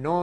9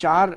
4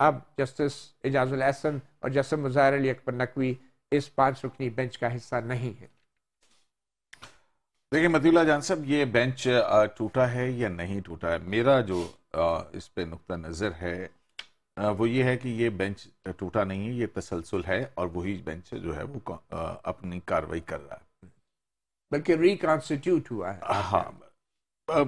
اب جسٹس اعجاز الاحسن اور جسٹس مظاہر علی اکبر نقوی اس 5 رکنی بینچ کا حصہ نہیں ہے. دیکھیں مطیع اللہ جان صاحب، یہ بینچ ٹوٹا ہے یا نہیں ٹوٹا ہے، میرا جو اس پہ نقطہ نظر ہے وہ یہ ہے کہ یہ بینچ ٹوٹا نہیں ہے، یہ تسلسل ہے اور وہی بینچ جو ہے وہ اپنی کاروائی کر رہا ہے، بلکہ ریکانسٹیٹیوٹ ہوا ہے. ہاں،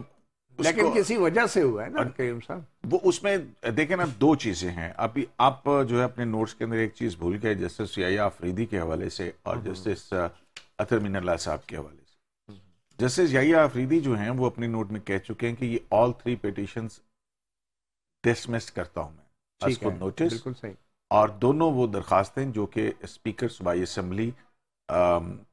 لیکن کسی وجہ سے ہوا ہے نا قیوم صاحب. وہ اس میں دیکھیں نا 2 چیزیں ہیں. ابھی آپ جو ہے اپنے نوٹس کے اندر ایک چیز بھول گئے، جسٹس یحییٰ آفریدی کے حوالے سے اور جسٹس اطہر من اللہ صاحب کے حوالے سے. جسٹس یحییٰ آفریدی جو ہیں وہ اپنے نوٹ میں کہہ چکے ہیں کہ یہ all 3 پیٹیشنز ڈسمس کرتا ہوں میں اس کو نوٹس. بالکل صحیح. اور دونوں وہ درخواستیں جو کہ اسپیکر صوبائی اسمبلی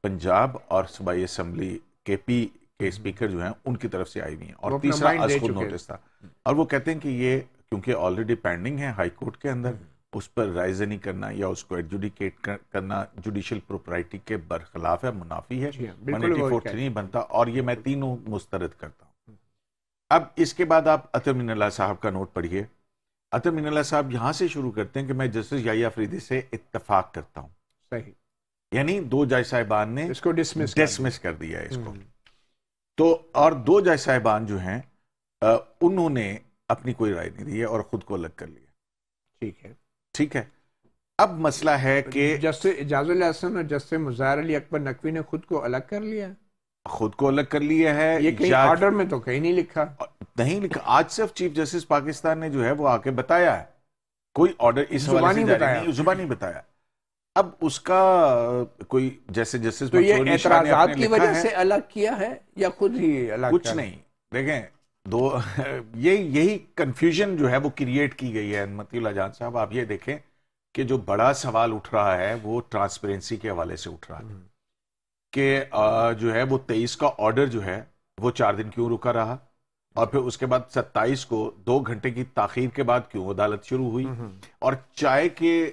پنجاب اور صوبائی اسمبلی کے پی کے اسپیکر جو ہیں ان کی طرف سے آئی ہوئی ہیں، اور تیسرا اس کو نوٹس تھا. اور وہ کہتے ہیں کہ یہ کیونکہ آلریڈی پینڈنگ ہے ہائی کورٹ کے اندر، اس پر رائز نہیں کرنا یا اس کو ایڈجوڈیکیٹ کرنا جوڈیشل پروپرائٹی کے برخلاف ہے، منافی ہے، 184 نہیں بنتا، اور یہ میں تینوں مسترد کرتا ہوں. اب اس کے بعد آپ اطہر من اللہ صاحب کا نوٹ پڑھیے. اطہر من اللہ صاحب یہاں سے شروع کرتے ہیں کہ میں جسٹس یحییٰ آفریدی سے اتفاق کرتا ہوں. صحیح. یعنی 2 جج صاحبان نے اس کو ڈسمس کر دیا ہے اس کو. تو اور 2 جج صاحبان جو ہیں انہوں نے اپنی کوئی رائے نہیں دی ہے اور خود کو الگ کر لیا. ٹھیک ہے. اب مسئلہ ہے کہ جسٹس اعجاز الاحسن اور جسٹس مظاہر علی اکبر نقوی نے خود کو الگ کر لیا. خود کو الگ کر لیا ہے. یہ کہیں آرڈر میں تو کہیں نہیں لکھا. نہیں لکھا. آج صرف چیف جسٹس پاکستان نے جو ہے وہ آ کے بتایا ہے، کوئی آرڈر اس حوالے سے جاری نہیں، زبانی بتایا. اب اس کا کوئی جیسے جسٹس تو یہ اعتراضات کی وجہ سے الگ کیا ہے یا خود ہی الگ؟ کچھ نہیں. دیکھیں یہی کنفیوژن جو ہے وہ کریٹ کی گئی ہے. مطیع اللہ جان صاحب آپ یہ دیکھیں کہ جو بڑا سوال اٹھ رہا ہے وہ ٹرانسپیرنسی کے حوالے سے اٹھ رہا ہے کہ جو ہے وہ 23 کا آرڈر جو ہے وہ 4 دن کیوں رکا رہا، اور پھر اس کے بعد 27 کو 2 گھنٹے کی تاخیر کے بعد کیوں عدالت شروع ہوئی، اور چائے کے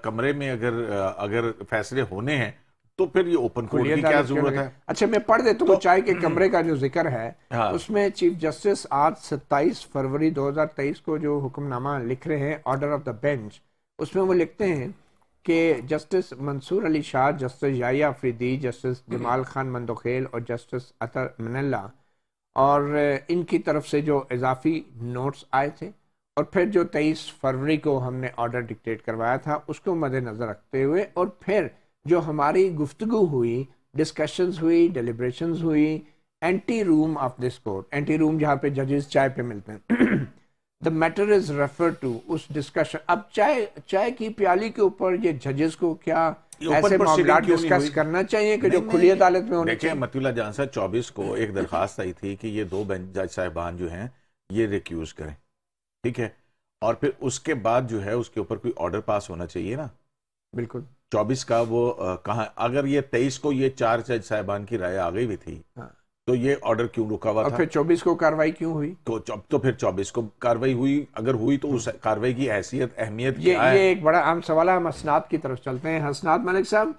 کمرے میں اگر فیصلے ہونے ہیں تو پھر یہ اوپن کورٹ کی کیا ضرورت ہے. اچھا میں پڑھ دیتا ہوں. چائے کے کمرے کا جو ذکر ہے اس میں چیف جسٹس آج 27 فروری 2023 کو جو حکم نامہ لکھ رہے ہیں آرڈر آف دا بینچ، اس میں وہ لکھتے ہیں کہ جسٹس منصور علی شاہ، جسٹس یحییٰ آفریدی، جسٹس جمال خان مندوخیل اور جسٹس اطہر من اللہ، اور ان کی طرف سے جو اضافی نوٹس آئے تھے اور پھر جو 23 فروری کو ہم نے آرڈر ڈکٹیٹ کروایا تھا اس کو مد نظر رکھتے ہوئے، اور پھر جو ہماری گفتگو ہوئی، ڈسکشنز ہوئی، ڈیلیبریشنز ہوئی anteroom of this court, anteroom جہاں پہ ججز چائے پہ ملتے ہیں. The matter is referred to اس ڈسکشن. اب چائے کی پیالی کے اوپر یہ ججز کو کیا ایسے معاملات ڈسکس کرنا چاہیے کہ جو کھلی عدالت میں ہونے چاہیے؟ مطیع اللہ جان صاحب 24 کو ایک درخواست آئی تھی کہ یہ 2 جج صاحبان جو ہیں یہ ریکیوز کریں، ٹھیک ہے، اور پھر اس کے بعد جو ہے اس کے اوپر کوئی آرڈر پاس ہونا چاہیے نا. بالکل. 24 کا وہ کہاں، اگر یہ 23 کو یہ 4 جج صاحبان کی رائے آ گئی بھی تھی تو یہ آرڈر کیوں رکا ہوا تھا؟ اور پھر 24 کو کاروائی کیوں ہوئی؟ تو پھر 24 کو کاروائی ہوئی، اگر ہوئی تو اس کاروائی کی حیثیت اہمیت کیا ہے؟ یہ ایک بڑا اہم سوال ہے. ہم حسنات کی طرف چلتے ہیں. حسنات ملک صاحب،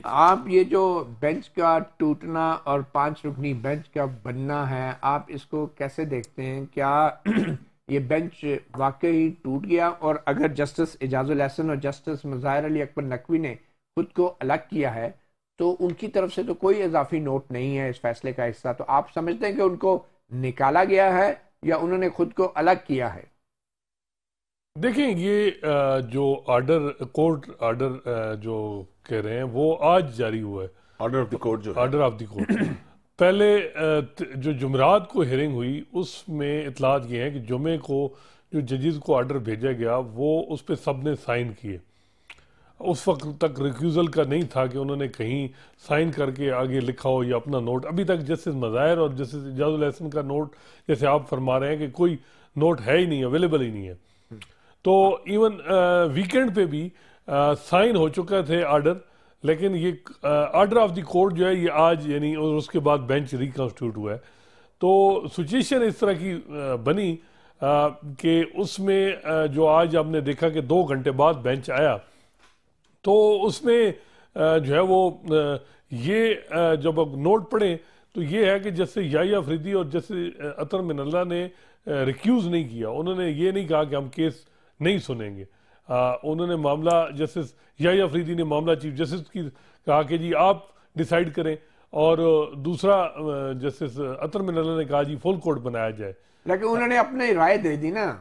آپ یہ جو بینچ کا ٹوٹنا اور 5 رکنی بینچ کا بننا ہے، آپ اس کو کیسے دیکھتے ہیں؟ کیا یہ بینچ واقعی ٹوٹ گیا؟ اور اگر جسٹس اعجاز الاحسن اور جسٹس مظاہر علی اکبر نقوی نے خود کو الگ کیا ہے تو ان کی طرف سے تو کوئی اضافی نوٹ نہیں ہے اس فیصلے کا حصہ، تو آپ سمجھتے ہیں کہ ان کو نکالا گیا ہے یا انہوں نے خود کو الگ کیا ہے؟ دیکھیں یہ جو آرڈر کورٹ آرڈر جو کہہ رہے ہیں وہ آج جاری ہوا ہے. آرڈر آف دی کورٹ جو آرڈر آف دی کورٹ پہلے جو جمعرات کو ہیئرنگ ہوئی اس میں اطلاعات یہ ہیں کہ جمعے کو جو ججز کو آرڈر بھیجا گیا وہ اس پہ سب نے سائن کیے. اس وقت تک ریکیوزل کا نہیں تھا کہ انہوں نے کہیں سائن کر کے آگے لکھا ہو یا اپنا نوٹ. ابھی تک جسٹس مظاہر اور جسٹس اعجاز الاحسن کا نوٹ جیسے آپ فرما رہے ہیں کہ کوئی نوٹ ہے ہی نہیں، اویلیبل ہی نہیں ہے. تو ایون ویکینڈ پہ بھی سائن ہو چکا تھے آرڈر، لیکن یہ آرڈر آف دی کورٹ جو ہے یہ آج یعنی اور اس کے بعد بینچ ریکنسٹیٹیوٹ ہوا ہے. تو سچویشن اس طرح کی بنی کہ اس میں جو آج آپ نے دیکھا کہ 2 گھنٹے بعد بینچ آیا تو اس میں جو ہے وہ یہ جب اب نوٹ پڑھیں تو یہ ہے کہ جیسے یحییٰ آفریدی اور جیسے اطہر من اللہ نے ریکیوز نہیں کیا، انہوں نے یہ نہیں کہا کہ ہم کیس نہیں سنیں گے. انہوں نے معاملہ جسٹس یحییٰ افریدی نے معاملہ چیف جسٹس کی کہا کہ جی آپ ڈیسائیڈ کریں, اور دوسرا جسٹس اطہر من اللہ نے کہا جی فل کورٹ بنایا جائے. لیکن انہوں نے اپنی رائے دے دی نا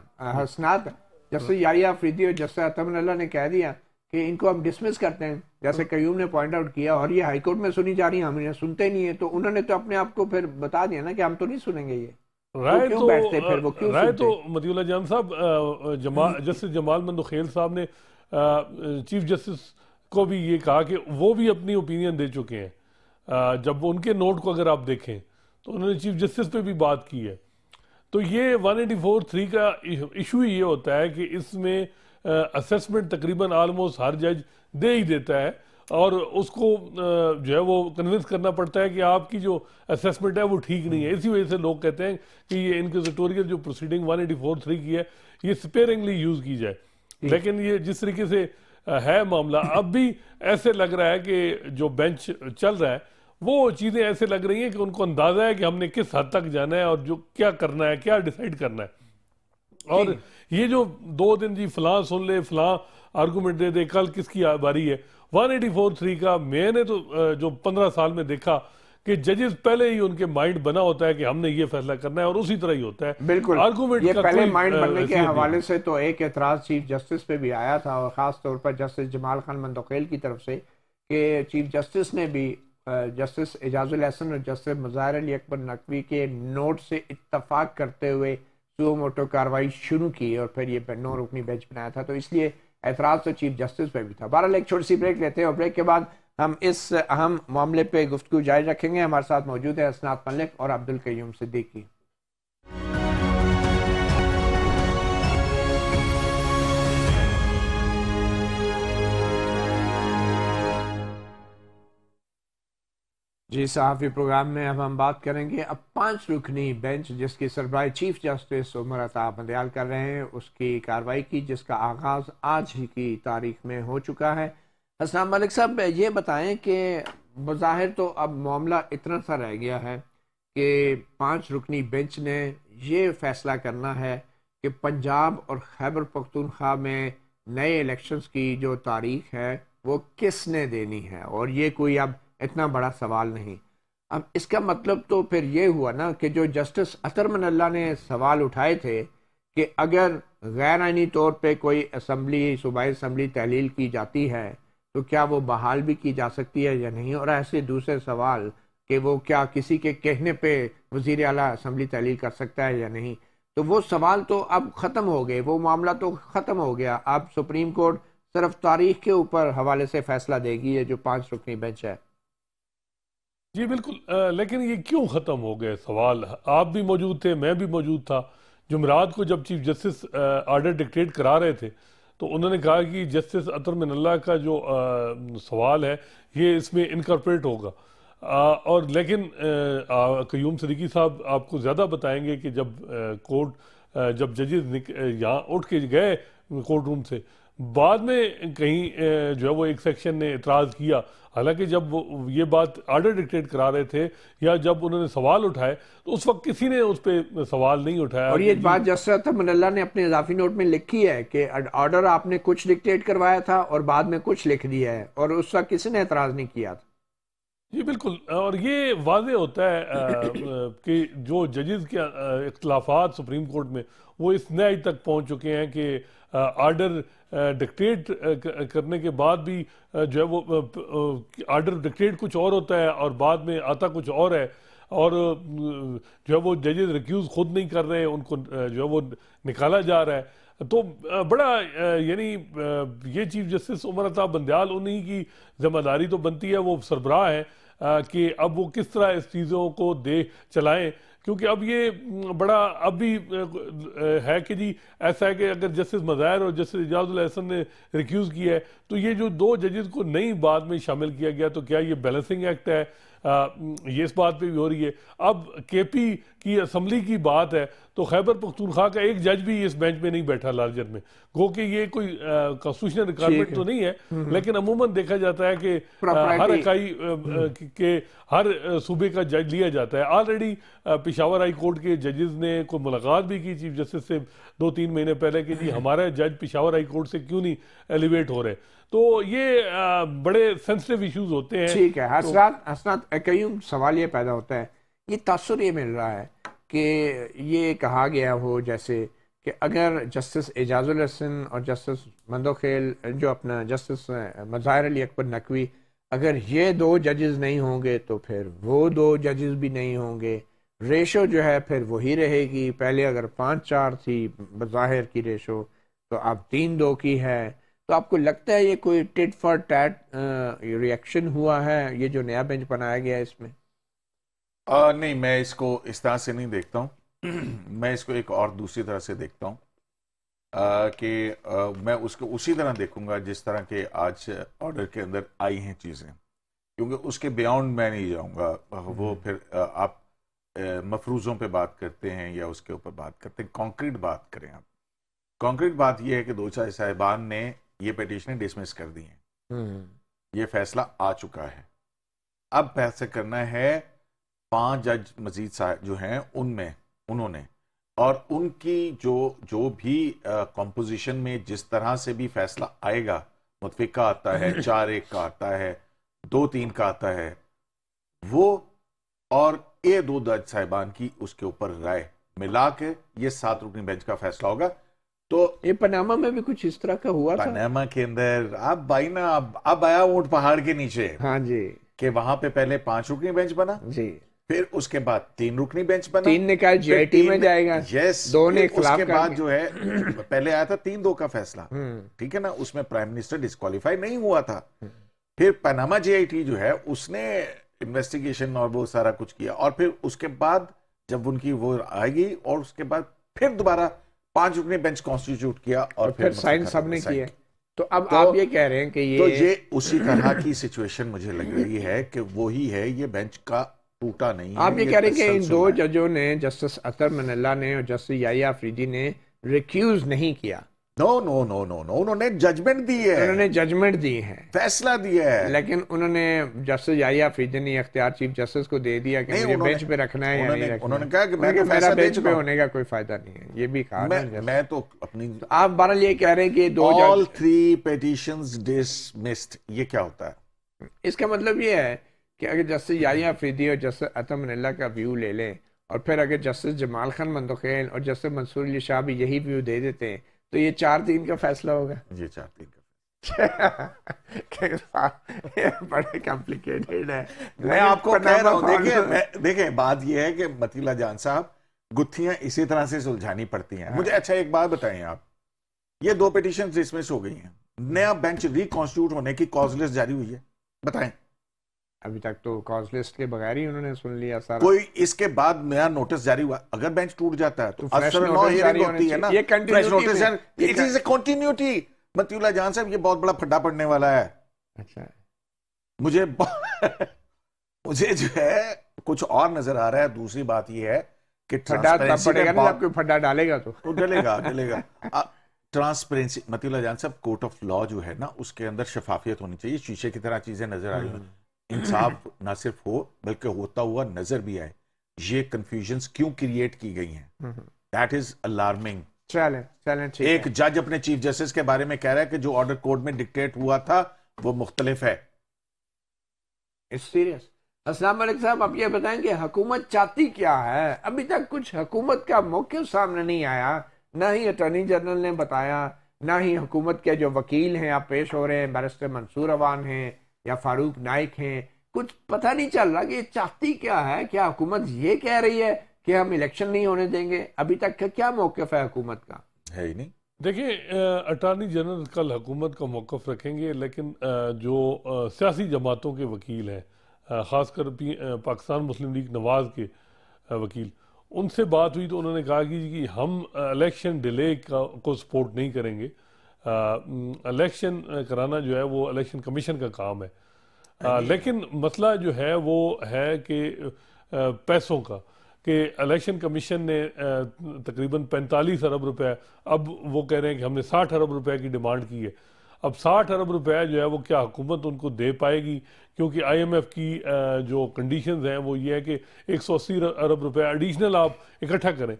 حسنات. جسٹس یحییٰ افریدی اور جسٹس اطہر من اللہ نے کہہ دیا کہ ان کو ہم ڈسمس کرتے ہیں, جیسے قیوم نے پوائنٹ آؤٹ کیا, اور یہ ہائی کورٹ میں سنی جا رہی ہیں, ہم انہیں سنتے نہیں ہیں. تو انہوں نے تو اپنے آپ کو پھر بتا دیا نا کہ ہم تو نہیں سنیں گے. یہ رائے تو مطیع اللہ جان صاحب, جسٹس جمال مندوخیل صاحب نے چیف جسٹس کو بھی یہ کہا کہ وہ بھی اپنی اوپینین دے چکے ہیں. جب ان کے نوٹ کو اگر آپ دیکھیں تو انہوں نے چیف جسٹس پہ بھی بات کی ہے. تو یہ 184(3) کا ایشو یہ ہوتا ہے کہ اس میں اسیسمنٹ تقریباً آلموسٹ ہر جج دے ہی دیتا ہے, اور اس کو جو ہے وہ کنونس کرنا پڑتا ہے کہ آپ کی جو اسیسمنٹ ہے وہ ٹھیک نہیں ہے. اسی وجہ سے لوگ کہتے ہیں کہ یہ انکوزیٹوریل جو پروسیڈنگ 184(3) کی ہے یہ سپیرنگلی یوز کی جائے. لیکن یہ جس طریقے سے ہے معاملہ, اب بھی ایسے لگ رہا ہے کہ جو بینچ چل رہا ہے وہ چیزیں ایسے لگ رہی ہیں کہ ان کو اندازہ ہے کہ ہم نے کس حد تک جانا ہے اور جو کیا کرنا ہے, کیا ڈیسائیڈ کرنا ہے. اور یہ جو 2 دن جی فلاں سن لے, فلاں آرگومنٹ دے دے, کل کس کی باری ہے, 184(3) کا میں نے تو جو 15 سال میں دیکھا کہ ججز پہلے ہی ان کے مائنڈ بنا ہوتا ہے کہ ہم نے یہ فیصلہ کرنا ہے, اور اسی طرح ہی ہوتا ہے. بالکل آرگومنٹ یہ پہلے مائنڈ بننے کے حوالے سے تو ایک اعتراض چیف جسٹس پہ بھی آیا تھا, اور خاص طور پر جسٹس جمال خان مندوخیل کی طرف سے, کہ چیف جسٹس نے بھی جسٹس اعجاز الاحسن اور جسٹس مظاہر علی اکبر نقوی کے نوٹ سے اتفاق کرتے ہوئے سو موٹو کاروائی شروع کی, اور پھر یہ 9 رکنی بینچ بنایا تھا. تو اس لیے اعتراض تو چیف جسٹس پہ بھی تھا. بہرحال ایک چھوٹی سی بریک لیتے ہیں, اور بریک کے بعد ہم اس اہم معاملے پہ گفتگو جاری رکھیں گے. ہمارے ساتھ موجود ہے حسنات ملک اور عبدالقیوم صدیقی. جی, صحافی پروگرام میں اب ہم بات کریں گے اب 5 رکنی بینچ جس کی سربراہی چیف جسٹس عمر عطا بندیال کر رہے ہیں, اس کی کارروائی کی, جس کا آغاز آج ہی کی تاریخ میں ہو چکا ہے. حسنات ملک صاحب یہ بتائیں کہ بظاہر تو اب معاملہ اتنا سا رہ گیا ہے کہ 5 رکنی بینچ نے یہ فیصلہ کرنا ہے کہ پنجاب اور خیبر پختونخوا میں نئے الیکشنز کی جو تاریخ ہے وہ کس نے دینی ہے, اور یہ کوئی اب اتنا بڑا سوال نہیں. اب اس کا مطلب تو پھر یہ ہوا نا کہ جو جسٹس اطہر من اللہ نے سوال اٹھائے تھے کہ اگر غیر آئینی طور پہ کوئی اسمبلی, صوبائی اسمبلی تحلیل کی جاتی ہے تو کیا وہ بحال بھی کی جا سکتی ہے یا نہیں, اور ایسے دوسرے سوال کہ وہ کیا کسی کے کہنے پہ وزیر اعلیٰ اسمبلی تحلیل کر سکتا ہے یا نہیں, تو وہ سوال تو اب ختم ہو گئے, وہ معاملہ تو ختم ہو گیا. اب سپریم کورٹ صرف تاریخ کے اوپر حوالے سے فیصلہ دے گی, یہ جو 5 رکنی بینچ ہے. جی بالکل, لیکن یہ کیوں ختم ہو گئے سوال؟ آپ بھی موجود تھے, میں بھی موجود تھا. جمعرات کو جب چیف جسٹس آرڈر ڈکٹیٹ کرا رہے تھے تو انہوں نے کہا کہ جسٹس اطہر من اللہ کا جو سوال ہے یہ اس میں انکارپوریٹ ہوگا. اور لیکن قیوم صدیقی صاحب آپ کو زیادہ بتائیں گے کہ جب ججز یہاں اٹھ کے گئے کورٹ روم سے, بعد میں کہیں جو ہے وہ ایک سیکشن نے اعتراض کیا, حالانکہ جب یہ بات آرڈر ڈکٹیٹ کرا رہے تھے یا جب انہوں نے سوال اٹھائے تو اس وقت کسی نے اس پہ سوال نہیں اٹھایا. اور یہ بات جسٹس اطہر من اللہ نے اپنے اضافی نوٹ میں لکھی ہے کہ آرڈر آپ نے کچھ ڈکٹیٹ کروایا تھا اور بعد میں کچھ لکھ دیا ہے, اور اس وقت کسی نے اعتراض نہیں کیا تھا. جی بالکل, اور یہ واضح ہوتا ہے کہ جو ججز کے اختلافات سپریم کورٹ میں وہ اس نئے تک پہنچ چکے ہیں کہ آرڈر ڈکٹیٹ کرنے کے بعد بھی جو ہے وہ آرڈر ڈکٹیٹ کچھ اور ہوتا ہے اور بعد میں آتا کچھ اور ہے, اور جو ہے وہ ججز ریکیوز خود نہیں کر رہے, ان کو جو ہے وہ نکالا جا رہا ہے. تو بڑا یعنی یہ چیف جسٹس عمر عطا بندیال انہی کی ذمہ داری تو بنتی ہے, وہ سربراہ ہیں کہ اب وہ کس طرح اس چیزوں کو دے چلائیں, کیونکہ اب یہ بڑا اب بھی ہے کہ جی ایسا ہے کہ اگر جسٹس مظاہر اور جسٹس اعجاز الاحسن نے ریکیوز کیا ہے تو یہ جو 2 ججز کو نہیں بعد میں شامل کیا گیا تو کیا یہ بیلنسنگ ایکٹ ہے, یہ اس بات پہ بھی ہو رہی ہے. اب کے پی کی اسمبلی کی بات ہے تو خیبر پختونخوا کا ایک جج بھی اس بینچ میں نہیں بیٹھا لارجر میں, گو کہ یہ کوئی کانسٹیٹیوشنل ریکوائرمنٹ تو نہیں ہے, لیکن عموماً دیکھا جاتا ہے کہ ہر اکائی کے ہر صوبے کا جج لیا جاتا ہے. آلریڈی پشاور ہائی کورٹ کے ججز نے کوئی ملاقات بھی کی چیف جسٹس سے 2-3 مہینے پہلے کہ جی ہمارا جج پشاور ہائی کورٹ سے کیوں نہیں ایلیویٹ ہو رہے. تو یہ بڑے سینسٹیو ایشوز ہوتے ہیں. ٹھیک ہے حسنات, قیوم سوال یہ پیدا ہوتا ہے, یہ تاثر یہ مل رہا ہے کہ یہ کہا گیا ہو جیسے کہ اگر جسٹس اعجاز الحسن اور جسٹس مندوخیل جو اپنا جسٹس مظاہر علی اکبر نقوی, اگر یہ 2 ججز نہیں ہوں گے تو پھر وہ 2 ججز بھی نہیں ہوں گے, ریشو جو ہے پھر وہی رہے گی. پہلے اگر 5-4 تھی بظاہر کی ریشو تو اب 3-2 کی ہے. تو آپ کو لگتا ہے یہ کوئی ٹٹ فار ٹیٹ ریئیکشن ہوا ہے یہ جو نیا بینچ بنایا گیا ہے اس میں؟ نہیں, میں اس کو اس طرح سے نہیں دیکھتا ہوں. میں اس کو ایک اور دوسری طرح سے دیکھتا ہوں کہ میں اس کو اسی طرح دیکھوں گا جس طرح کہ آج آرڈر کے اندر آئی ہیں چیزیں, کیونکہ اس کے بیانڈ میں نہیں جاؤں گا. وہ پھر آپ مفروضوں پہ بات کرتے ہیں یا اس کے اوپر بات کرتے ہیں, کانکریٹ بات کریں. آپ کانکریٹ بات یہ ہے کہ 2 جج صاحبان نے یہ پیٹیشنیں ڈسمس کر دی ہیں, یہ فیصلہ آ چکا ہے. اب فیصلہ کرنا ہے 5 جج مزید جو ہیں انہوں نے, اور ان کی جو بھی کمپوزیشن میں جس طرح سے بھی فیصلہ آئے گا, متفقہ آتا ہے, 4-1 کا آتا ہے, 2-3 کا آتا ہے, وہ اور یہ 2 جج صاحبان کی اس کے اوپر رائے ملا کے یہ 7 رکنی بینچ کا فیصلہ ہوگا. تو یہ پاناما میں بھی کچھ اس طرح کا ہوا تھا. پاناما کے اندر اب بھائی نا اب آیا اونٹ پہاڑ کے نیچے. ہاں جی, کہ وہاں پہ پہلے 5 رکنی بینچ بنا جی, پھر اس کے بعد 3 رکنی بینچ بنا, 3 نے کہا جی آئی ٹی میں جائے گا, 2 نے اس کے بعد جو ہے پہلے آیا تھا 3-2 کا فیصلہ, ٹھیک ہے نا, اس میں پرائم منسٹر ڈسکوالیفائی نہیں ہوا تھا. پھر پاناما جی آئی ٹی جو ہے اس نے انویسٹیگیشن اور وہ سارا کچھ کیا, اور پھر اس کے بعد جب ان کی وہ آئے گی اور اس کے بعد پھر دوبارہ 5 رکنی بینچ کانسٹیٹیوٹ کیا اور پھر سائن سب نے کیا. تو اب آپ یہ کہہ رہے ہیں کہ یہ اسی طرح کی سچویشن مجھے لگ رہی ہے کہ وہی ہے, یہ بینچ کا ٹوٹا نہیں ہے. آپ یہ کہہ رہے ہیں کہ ان 2 ججوں نے, جسٹس اطہر من اللہ نے اور جسٹس یحییٰ آفریدی نے ریکیوز نہیں کیا. نو انہوں نے ججمنٹ دی ہے, انہوں نے ججمنٹ دی ہے, فیصلہ دیا ہے, لیکن انہوں نے جسٹس یحییٰ آفریدی نے اختیار چیف جسٹس کو دے دیا کہ مجھے بینچ پہ رکھنا ہے یا نہیں رکھنا. انہوں نے کہا کہ میرا بینچ پہ ہونے کا کوئی فائدہ نہیں ہے, یہ بھی کہا. میں تو اپنی, آپ بہرحال یہ کہہ رہے ہیں کہ 2 all 3 petitions dismissed, یہ کیا ہوتا ہے؟ اس کا مطلب یہ ہے کہ اگر جسٹس یحییٰ آفریدی اور جسٹس اطہر من اللہ کا ویو لے لیں, اور پھر اگر جسٹس جمال خان مندوخیل اور جسٹس منصور علی شاہ بھی یہی ویو دے دیتے ہیں تو یہ 4-3 کا فیصلہ ہوگا. یہ 4-3 کا بڑے کمپلیکیٹڈ ہے. میں آپ کو کہہ رہا ہوں, دیکھیں بات یہ ہے کہ مطیع اللہ جان صاحب, گتھیاں اسی طرح سے سلجھانی پڑتی ہیں. مجھے اچھا ایک بات بتائیں آپ, یہ 2 پیٹیشن ڈسمس ہو گئی ہیں, نیا بینچ ریکانسٹیٹیوٹ ہونے کی کاز لسٹ جاری ہوئی ہے, بتائیں. ابھی تک تو کاز لسٹ کے بغیر ہی انہوں نے سن لیا سارا. کوئی اس کے بعد نیا نوٹس جاری ہوا, اگر بینچ ٹوٹ جاتا ہے تو اثر نو ہیئرنگ ہوتی ہے نا, یہ continuity, it is a continuity. Matiullah Jan صاحب یہ بہت بڑا پھڈا پڑنے والا ہے. اچھا, مجھے جو ہے کچھ اور نظر آ رہا ہے. دوسری بات یہ ہے کہ پھڈا ڈالے گا تو ڈلے گا ٹرانسپیرنسی. مطیع اللہ جان صاحب, کورٹ آف لا جو ہے نا اس کے اندر شفافیت ہونی چاہیے, شیشے کی طرح چیزیں نظر آ رہی ہیں, انصاف نہ صرف ہو بلکہ ہوتا ہوا نظر بھی آئے. یہ کنفیوژنز کیوں کریٹ کی گئی ہیں, دیٹ از الارمنگ. ایک جج اپنے چیف جسٹس کے بارے میں کہہ رہا ہے کہ جو آرڈر کورٹ میں ڈکٹیٹ ہوا تھا وہ مختلف ہے. سیریس. السلام علیکم صاحب, آپ یہ بتائیں کہ حکومت چاہتی کیا ہے؟ ابھی تک کچھ حکومت کا موقف سامنے نہیں آیا, نہ ہی اٹارنی جنرل نے بتایا, نہ ہی حکومت کے جو وکیل ہیں آپ پیش ہو رہے ہیں, بیرسٹر منصور عوان ہیں یا فاروق نائک ہیں, کچھ پتہ نہیں چل رہا کہ یہ چاہتی کیا ہے. کیا حکومت یہ کہہ رہی ہے کہ ہم الیکشن نہیں ہونے دیں گے؟ ابھی تک کا کیا موقف ہے حکومت کا؟ ہے ہی نہیں. دیکھیں, اٹارنی جنرل کل حکومت کا موقف رکھیں گے, لیکن جو سیاسی جماعتوں کے وکیل ہیں, خاص کر پاکستان مسلم لیگ نواز کے وکیل, ان سے بات ہوئی تو انہوں نے کہا کہ ہم الیکشن ڈیلے کو سپورٹ نہیں کریں گے. الیکشن کرانا جو ہے وہ الیکشن کمیشن کا کام ہے. لیکن مسئلہ جو ہے وہ ہے کہ پیسوں کا، کہ الیکشن کمیشن نے تقریباً 45 ارب روپے، اب وہ کہہ رہے ہیں کہ ہم نے 60 ارب روپے کی ڈیمانڈ کی ہے. اب 60 ارب روپے جو ہے وہ کیا حکومت ان کو دے پائے گی؟ کیونکہ آئی ایم ایف کی جو کنڈیشنز ہیں وہ یہ ہے کہ 180 ارب روپے ایڈیشنل آپ اکٹھا کریں.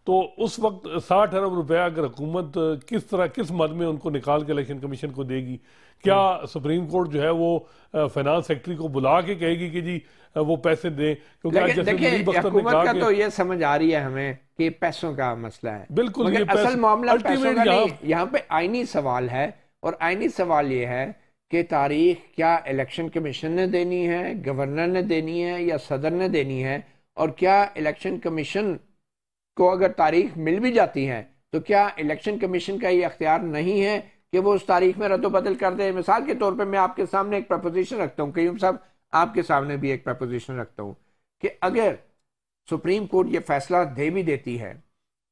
تو اس وقت 60 ارب روپے اگر حکومت کس مد میں ان کو نکال کے الیکشن کمیشن کو دے گی؟ کیا سپریم کورٹ جو ہے وہ فائنانس سیکٹری کو بلا کے کہے گی کہ جی وہ پیسے دیں؟ کیونکہ دیکھیں حکومت کا تو یہ سمجھ آ رہی ہے ہمیں کہ پیسوں کا مسئلہ ہے، بالکل مگر اصل معاملہ پیسوں کا نہیں. یہاں پہ آئینی سوال ہے، اور آئینی سوال یہ ہے کہ تاریخ کیا الیکشن کمیشن نے دینی ہے، گورنر نے دینی ہے، یا صدر نے دینی ہے؟ اور کیا الیکشن کمیشن کو اگر تاریخ مل بھی جاتی ہے تو کیا الیکشن کمیشن کا یہ اختیار نہیں ہے کہ وہ اس تاریخ میں رد و بدل کر دے؟ مثال کے طور پہ میں آپ کے سامنے ایک پرپوزیشن رکھتا ہوں، قیوم صاحب آپ کے سامنے بھی ایک پرپوزیشن رکھتا ہوں کہ اگر سپریم کورٹ یہ فیصلہ دے بھی دیتی ہے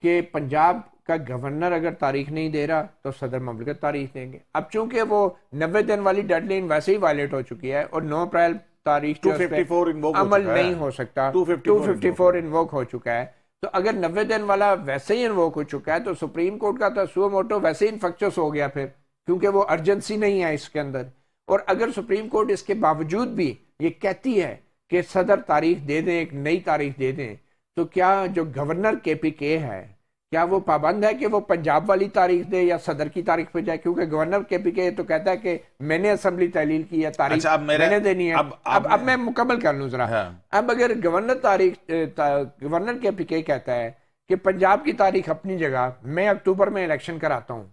کہ پنجاب کا گورنر اگر تاریخ نہیں دے رہا تو صدر مملکت تاریخ دیں گے. اب چونکہ وہ 90 دن والی ڈیڈ لائن ویسے ہی وائلیٹ ہو چکی ہے اور 9 اپریل تاریخ 254 عمل نہیں ہو سکتا، 254 انووک ہو چکا ہے. تو اگر 90 دن والا ویسے ہی انووک ہو چکا ہے تو سپریم کورٹ کا تو سو موٹو ویسے ہی انفیکچس ہو گیا پھر، کیونکہ وہ ارجنسی نہیں ہے اس کے اندر. اور اگر سپریم کورٹ اس کے باوجود بھی یہ کہتی ہے کہ صدر تاریخ دے دیں، ایک نئی تاریخ دے دیں، تو کیا جو گورنر کے پی کے ہے کیا وہ پابند ہے کہ وہ پنجاب والی تاریخ دے یا صدر کی تاریخ پہ جائے؟ کیونکہ گورنر کے پی کے تو کہتا ہے کہ میں نے اسمبلی تحلیل کی ہے، تاریخ میں نے دینی ہے. اب میں مکمل کر لوں ذرا. اب اگر گورنر کے پی کے کہتا ہے کہ پنجاب کی تاریخ اپنی جگہ، میں اکتوبر میں الیکشن کراتا ہوں،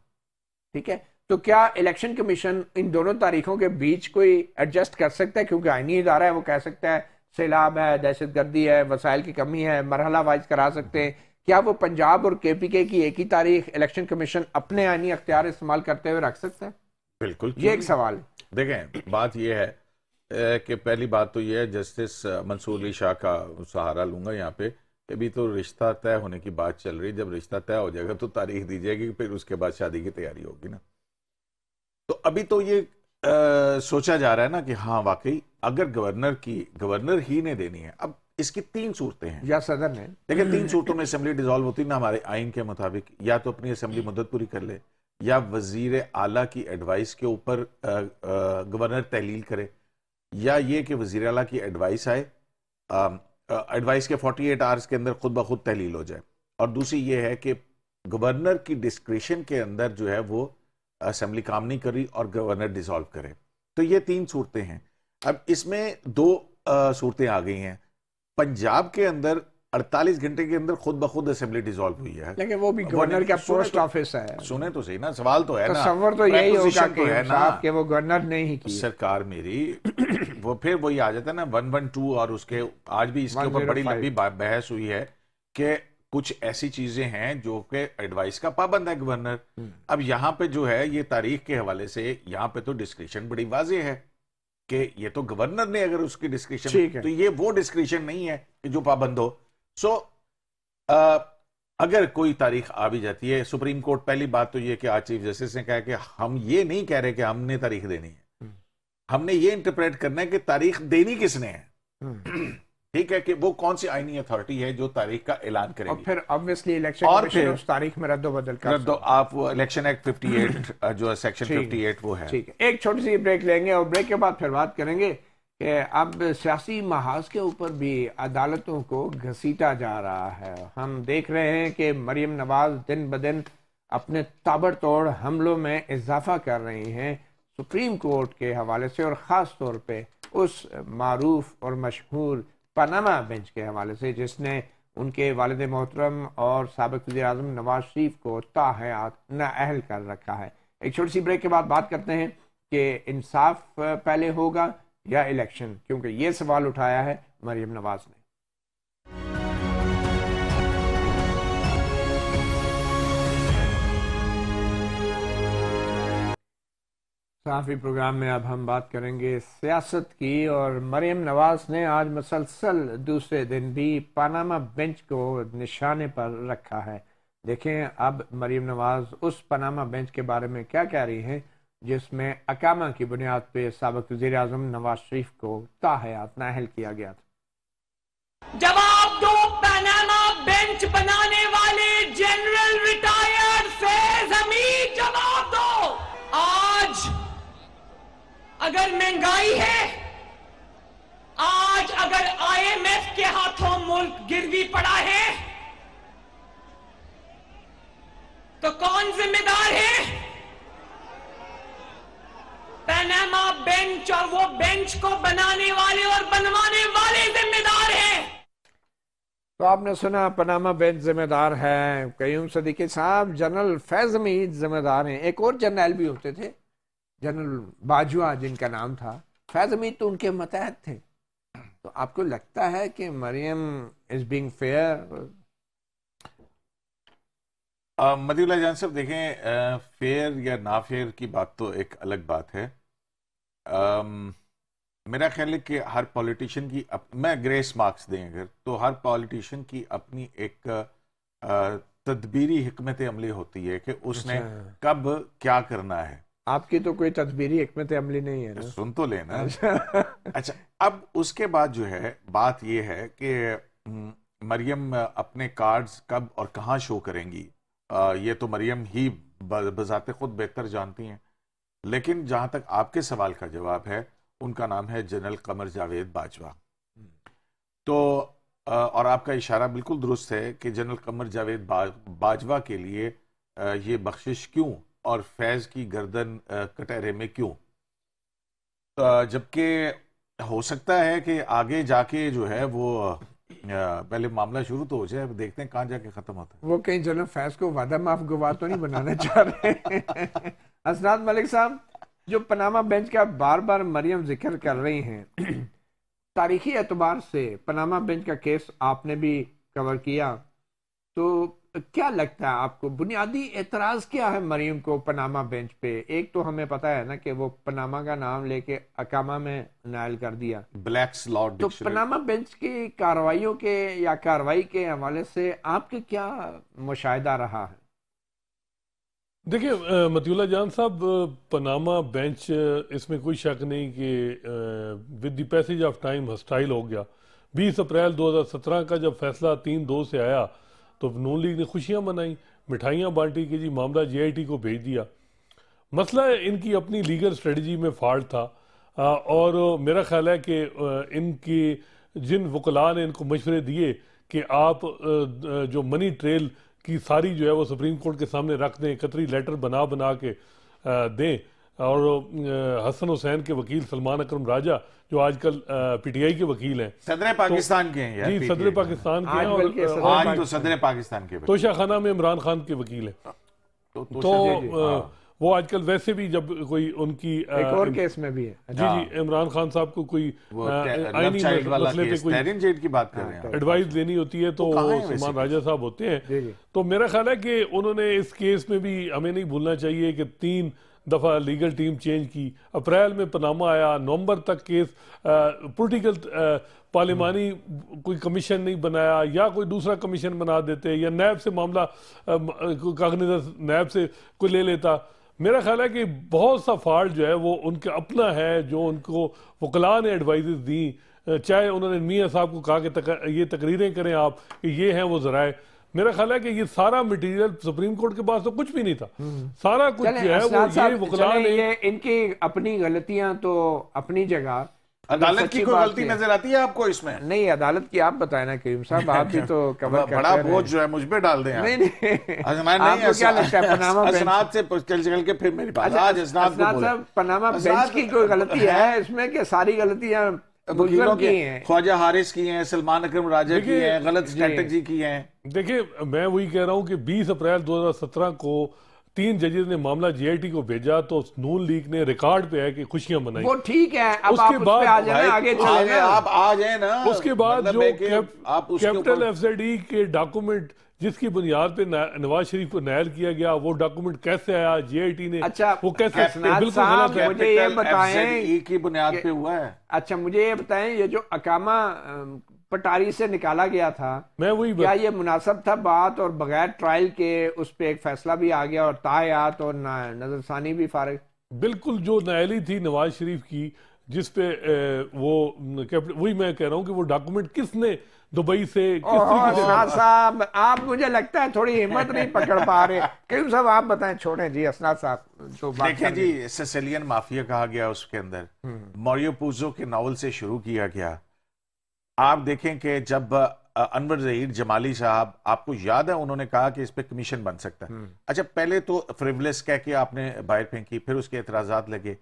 ٹھیک ہے، تو کیا الیکشن کمیشن ان دونوں تاریخوں کے بیچ کوئی ایڈجسٹ کر سکتا ہے؟ کیونکہ آئینی ادارہ ہے، وہ کہہ سکتا ہے سیلاب ہے، دہشت گردی ہے، وسائل کی کمی ہے، مرحلہ وائز کرا سکتے ہیں. کیا وہ پنجاب اور کے پی کے کی ایک ہی تاریخ الیکشن کمیشن اپنے آئینی اختیار استعمال کرتے ہوئے رکھ سکتا ہے؟ بالکل، یہ ایک سوال ہے. دیکھیں بات یہ ہے کہ پہلی بات تو یہ ہے، جسٹس منصور علی شاہ کا سہارا لوں گا یہاں پہ، کہ ابھی تو رشتہ طے ہونے کی بات چل رہی ہے. جب رشتہ طے ہو جائے گا تو تاریخ دی جائے گی، پھر اس کے بعد شادی کی تیاری ہوگی نا. تو ابھی تو یہ سوچا جا رہا ہے نا کہ ہاں واقعی اگر گورنر ہی نے دینی ہے. اب اس کی 3 صورتیں ہیں، یا صدر نے. دیکھیں 3 صورتوں میں اسمبلی ڈیزالو ہوتی نا ہمارے آئین کے مطابق، یا تو اپنی اسمبلی مدت پوری کر لے، یا وزیر اعلیٰ کی ایڈوائس کے اوپر گورنر تحلیل کرے، یا یہ کہ وزیر اعلیٰ کی ایڈوائس آئے، ایڈوائس کے 48 آورز کے اندر خود بخود تحلیل ہو جائے. اور دوسری یہ ہے کہ گورنر کی ڈسکریشن کے اندر جو ہے وہ اسمبلی کام نہیں کر رہی اور گورنر ڈیزالو کرے. تو یہ 3 صورتیں ہیں. اب اس میں 2 صورتیں آ گئی ہیں. پنجاب کے اندر 48 گھنٹے کے اندر خود بخود اسمبلی ڈیزالو ہوئی ہے، لیکن وہ بھی گورنر کا پوسٹ آفس ہے. سنیں تو صحیح نا، سوال تو ہے نا، تصور تو یہی ہوگا کہ وہ گورنر نے ہی کی. سرکار میری وہ پھر وہی آ جاتا ہے نا 112، اور اس کے آج بھی اس کے اوپر بڑی لمبی بحث ہوئی ہے کہ کچھ ایسی چیزیں ہیں جو کہ ایڈوائس کا پابند ہے گورنر. اب یہاں پہ جو ہے یہ تاریخ کے حوالے سے یہاں پہ تو ڈسکریشن بڑی واضح ہے کہ یہ تو گورنر نے اگر اس کی ڈسکریشن، تو یہ وہ ڈسکریشن نہیں ہے کہ جو پابند ہو. سو اگر کوئی تاریخ آ بھی جاتی ہے، سپریم کورٹ پہلی بات تو یہ کہ آج چیف جسٹس نے کہا کہ ہم یہ نہیں کہہ رہے کہ ہم نے تاریخ دینی ہے، ہم نے یہ انٹرپریٹ کرنا ہے کہ تاریخ دینی کس نے ہے. ٹھیک ہے، کہ وہ کون سی آئینی اتھارٹی ہے جو تاریخ کا اعلان کرے گی. اور پھر obviously الیکشن کمیشن اس تاریخ میں رد و بدل کر دو. آپ الیکشن ایکٹ 58 جو سیکشن 58 وہ ہے. ٹھیک ہے، ایک چھوٹی سی بریک لیں گے اور بریک کے بعد پھر بات کریں گے کہ اب سیاسی محاذ کے اوپر بھی عدالتوں کو گھسیٹا جا رہا ہے. ہم دیکھ رہے ہیں کہ مریم نواز دن بدن اپنے تابڑ توڑ حملوں میں اضافہ کر رہی ہیں سپریم کورٹ کے حوالے سے، اور خاص طور پہ اس معروف اور مشہور پاناما بینچ کے حوالے سے جس نے ان کے والد محترم اور سابق وزیر اعظم نواز شریف کو تاحیات نااہل کر رکھا ہے. ایک چھوٹی سی بریک کے بعد بات کرتے ہیں کہ انصاف پہلے ہوگا یا الیکشن، کیونکہ یہ سوال اٹھایا ہے مریم نواز نے. صحافی پروگرام میں اب ہم بات کریں گے سیاست کی، اور مریم نواز نے آج مسلسل دوسرے دن بھی پاناما بینچ کو نشانے پر رکھا ہے. دیکھیں اب مریم نواز اس پاناما بینچ کے بارے میں کیا کہہ رہی ہیں جس میں اقامہ کی بنیاد پہ سابق وزیر اعظم نواز شریف کو تاحیات نااہل کیا گیا تھا۔ جواب دو پاناما بینچ بنانے والے جنرل ریٹائرڈ فیض حمید، جواب دو۔ آج اگر مہنگائی ہے، آج اگر IMF کے ہاتھوں ملک گروی پڑا ہے، تو کون ذمہ دار ہے؟ پاناما بینچ، اور وہ بینچ کو بنانے والے اور بنوانے والے ذمہ دار ہیں۔ تو آپ نے سنا پاناما بینچ ذمہ دار ہے، قیوم صدیقی صاحب، جنرل فیض حمید ذمہ دار ہیں، ایک اور جنرل بھی ہوتے تھے جنرل باجوہ جن کا نام تھا، فیض حمید تو ان کے متحد تھے۔ تو آپ کو لگتا ہے کہ مریم از بینگ فیئر؟ مدی اللہ جان صاحب دیکھیں، فیئر یا نا فیئر کی بات تو ایک الگ بات ہے۔ میرا خیال ہے کہ ہر پولیٹیشین کی میں گریس مارکس دیں اگر تو ہر پولیٹیشین کی اپنی ایک تدبیری حکمت عملی ہوتی ہے کہ اس نے کب کیا کرنا ہے۔ آپ کی تو کوئی تدبیری حکمت عملی نہیں ہے نا؟ سن تو لینا۔ اچھا، اب اس کے بعد جو ہے بات یہ ہے کہ مریم اپنے کارڈز کب اور کہاں شو کریں گی، یہ تو مریم ہی بذات خود بہتر جانتی ہیں، لیکن جہاں تک آپ کے سوال کا جواب ہے، ان کا نام ہے جنرل قمر جاوید باجوہ۔ تو اور آپ کا اشارہ بالکل درست ہے کہ جنرل قمر جاوید باجوہ کے لیے یہ بخشش کیوں اور فیض کی گردن کٹہرے میں کیوں، جبکہ ہو سکتا ہے کہ آگے جا کے جو ہے وہ پہلے معاملہ شروع تو ہو جائے، دیکھتے ہیں کہاں جا کے ختم ہوتا ہے۔ وہ کہیں جنرل فیض کو وعدہ معاف گواہ تو نہیں بنانا چاہ رہے؟ اسناد ملک صاحب، جو پاناما بینچ کا بار بار مریم ذکر کر رہی ہیں، تاریخی اعتبار سے پاناما بینچ کا کیس آپ نے بھی کور کیا، تو کیا لگتا ہے آپ کو بنیادی اعتراض کیا ہے مریم کو پاناما بینچ پہ؟ ایک تو ہمیں پتا ہے نا کہ وہ پاناما کا نام لے کے اقامہ میں نائل کر دیا، بلیکس لاء تو پاناما بینچ کی کارروائیوں کے یا کارروائی کے حوالے سے آپ کے کیا مشاہدہ رہا ہے؟ دیکھیں مطیع اللہ جان صاحب، پاناما بینچ اس میں کوئی شک نہیں کہ with the passage of time hostile ہو گیا۔ 20 اپریل 2017 کا جب فیصلہ 3-2 سے آیا تو نون لیگ نے خوشیاں منائیں، مٹھائیاں بانٹی کہ جی معاملہ JIT کو بھیج دیا۔ مسئلہ ان کی اپنی لیگل اسٹریٹجی میں فالٹ تھا، اور میرا خیال ہے کہ ان کی جن وکلاء نے ان کو مشورے دیے کہ آپ جو منی ٹریل کی ساری جو ہے وہ سپریم کورٹ کے سامنے رکھ دیں، قطری لیٹر بنا کے دیں، اور حسن حسین کے وکیل سلمان اکرم راجہ جو آج کل PTI کے وکیل ہیں، صدر پاکستان کے ہیں، جی صدر پاکستان کے ہیں، اور آج تو صدر پاکستان کے توشہ خانہ میں عمران خان کے وکیل ہیں، تو وہ آج کل ویسے بھی جب کوئی ان کی ایک اور کیس میں بھی ہے، جی عمران خان صاحب کو کوئی آئینی مسئلے پہ کوئی ایڈوائز لینی ہوتی ہے تو سلمان راجہ صاحب ہوتے ہیں۔ تو میرا خیال ہے کہ انہوں نے اس کیس میں بھی ہمیں نہیں بھولنا چاہیے کہ 3 دفعہ لیگل ٹیم چینج کی، اپریل میں پاناما آیا، نومبر تک کیس پولیٹیکل پارلیمانی کوئی کمیشن نہیں بنایا، یا کوئی دوسرا کمیشن بنا دیتے، یا نیب سے معاملہ کاغنیزنس نیب سے کوئی لے لیتا۔ میرا خیال ہے کہ بہت سا فالٹ جو ہے وہ ان کا اپنا ہے، جو ان کو وکلاء نے ایڈوائزز دیں، چاہے انہوں نے میاں صاحب کو کہا کہ یہ تقریریں کریں آپ کہ یہ ہیں وہ ذرائع۔ میرا خیال ہے کہ یہ سارا میٹیریل سپریم کورٹ کے پاس تو کچھ بھی نہیں تھا، سارا کچھ جو ہے وہ یہ وکلاء نے، ان کی اپنی غلطیاں تو اپنی جگہ، عدالت کی کوئی غلطی نظر آتی ہے آپ کو اس میں؟ نہیں، عدالت کی آپ بتائیں نا کریم صاحب، آپ بھی تو کور کرتے ہیں۔ بڑا بوجھ جو ہے مجھ پہ ڈال دیں آپ۔ نہیں، آپ کو کیا لگتا ہے پاناما بینچ؟ اسناد سے چل کے پھر میری بات، آج اسناد کو بولیں۔ پاناما بینچ کی کوئی غلطی ہے اس میں کہ ساری غلطیاں وکیلوں کی ہیں؟ خواجہ حارث کی ہیں، سلمان اکرم راجہ کی ہیں، غلط اسٹریٹجی کی ہیں۔ دیکھیں میں وہی کہہ رہا ہوں کہ 20 اپریل 2017 کو 3 ججز نے معاملہ JIT کو بھیجا تو نون لیگ نے ریکارڈ پہ ہے کہ خوشیاں منائی۔ وہ ٹھیک ہے، اب آپ اس پہ آ جائیں، آگے چلیں نا، آپ آ جائیں نا۔ اس کے بعد جو کیپٹل FZE کے ڈاکومنٹ جس کی بنیاد پہ نواز شریف کو نائل کیا گیا، وہ ڈاکومنٹ کیسے آیا JIT نے، وہ کیسے بالکل غلط ہے۔ مجھے یہ بتائیں کی بنیاد پہ ہوا ہے۔ اچھا مجھے یہ بتائیں، یہ جو اقامہ پٹاری سے نکالا گیا تھا، میں وہی کیا یہ مناسب تھا بات، اور بغیر ٹرائل کے اس پہ ایک فیصلہ بھی آ گیا اور تاحیات اور نظر ثانی بھی فارغ؟ بالکل جو نااہلی تھی نواز شریف کی، جس پہ وہی میں کہہ رہا ہوں کہ وہ ڈاکومنٹ کس نے دبئی سے اسناد صاحب آپ مجھے لگتا ہے تھوڑی ہمت نہیں پکڑ پا رہے. قیوم صاحب آپ بتائیں. چھوڑیں جی اسناد صاحب. دیکھیں جی سیسیلین مافیا کہا گیا اس کے اندر، موریو پوزو کے ناول سے شروع کیا گیا. آپ دیکھیں کہ جب انور ظہیر جمالی صاحب، آپ کو یاد ہے انہوں نے کہا کہ اس پہ کمیشن بن سکتا ہے. اچھا پہلے تو فریولس کہہ کے آپ نے باہر پھینکی، پھر اس کے اعتراضات لگے،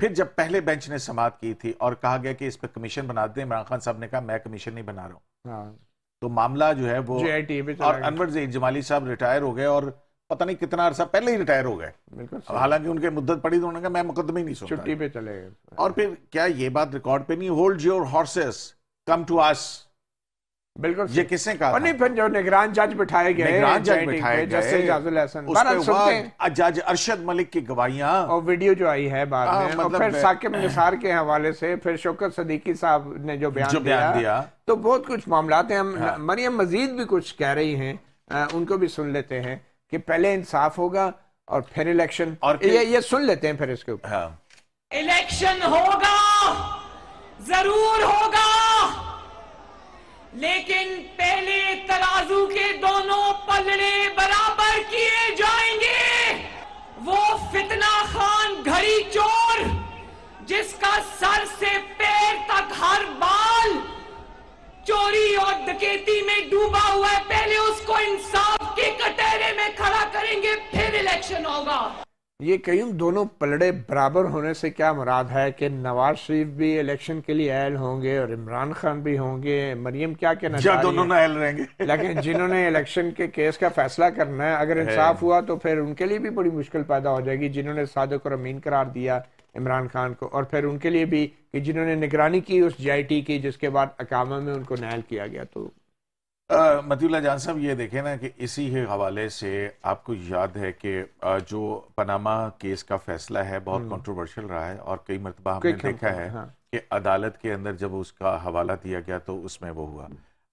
پھر جب پہلے بینچ نے سماعت کی تھی اور کہا گیا کہ اس پہ کمیشن بنا دیں، عمران خان صاحب نے کہا میں کمیشن نہیں بنا رہا ہوں. تو معاملہ جو ہے وہ، اور انور ظہیر جمالی صاحب ریٹائر ہو گئے اور پتہ نہیں کتنا عرصہ پہلے ہی ریٹائر ہو گئے. حالانکہ ان کے مدت پڑی تو انہوں نے کہا میں مقدمے ہی نہیں سنتا، چھٹی پہ چلے گئے. اور پھر کیا یہ بات ریکارڈ پہ نہیں، hold your horses come to us. بالکل یہ کس نے کہا؟ اور نہیں، پھر جو نگران جج بٹھائے گئے، نگران جج بٹھائے گئے، جسٹس اجازل احسن، اس کے بعد جج ارشد ملک کی گواہیاں اور ویڈیو جو آئی ہے بعد میں، اور پھر ثاقب نثار کے حوالے سے پھر شوکت صدیقی صاحب نے جو بیان دیا، تو بہت کچھ معاملات ہیں. ہم مریم مزید بھی کچھ کہہ رہی ہیں، ان کو بھی سن لیتے ہیں کہ پہلے انصاف ہوگا اور پھر الیکشن. یہ سن لیتے ہیں پھر اس کے اوپر. الیکشن ہوگا، ضرور ہوگا، لیکن پہلے ترازو کے دونوں پلڑے برابر کیے جائیں گے. وہ فتنہ خان گھڑی چور جس کا سر سے پیر تک ہر بال چوری اور ڈکیتی میں ڈوبا ہوا ہے، پہلے اس کو انصاف کے کٹہرے میں کھڑا کریں گے، پھر الیکشن ہوگا. یہ قیوم دونوں پلڑے برابر ہونے سے کیا مراد ہے کہ نواز شریف بھی الیکشن کے لیے اہل ہوں گے اور عمران خان بھی ہوں گے؟ مریم کیا کہنا چاہ رہی ہے؟ دونوں نہ اہل رہیں گے، لیکن جنہوں نے الیکشن کے کیس کا فیصلہ کرنا ہے، اگر انصاف ہوا تو پھر ان کے لیے بھی بڑی مشکل پیدا ہو جائے گی، جنہوں نے صادق اور امین قرار دیا عمران خان کو، اور پھر ان کے لیے بھی کہ جنہوں نے نگرانی کی اس جی آئی ٹی کی جس کے بعد اقامہ میں ان کو نائل کیا گیا. تو مطیع اللہ جان صاحب یہ دیکھیں نا کہ اسی کے حوالے سے آپ کو یاد ہے کہ جو پاناما کیس کا فیصلہ ہے بہت کنٹروورشل رہا ہے، اور کئی مرتبہ ہم نے دیکھا ہے کہ عدالت کے اندر جب اس کا حوالہ دیا گیا تو اس میں وہ ہوا.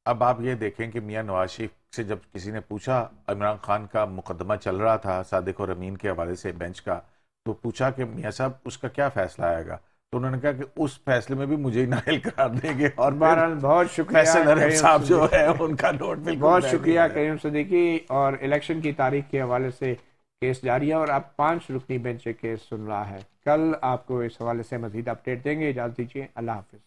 اب آپ یہ دیکھیں کہ میاں نواز شریف سے جب کسی نے پوچھا، عمران خان کا مقدمہ چل رہا تھا صادق اور امین کے حوالے سے بینچ کا، تو پوچھا کہ میاں صاحب اس کا کیا فیصلہ آئے گا، تو انہوں نے کہا کہ اس فیصلے میں بھی مجھے نااہل قرار دیں گے. اور بہرحال بہت شکریہ فیصل عرب صاحب جو ہے ان کا نوٹ بالکل بہت شکریہ قیوم صدیقی. اور الیکشن کی تاریخ کے حوالے سے کیس جاری ہے اور اب 5 رکنی بینچ کیس سن رہا ہے. کل آپ کو اس حوالے سے مزید اپڈیٹ دیں گے. اجازت دیجیے، اللہ حافظ.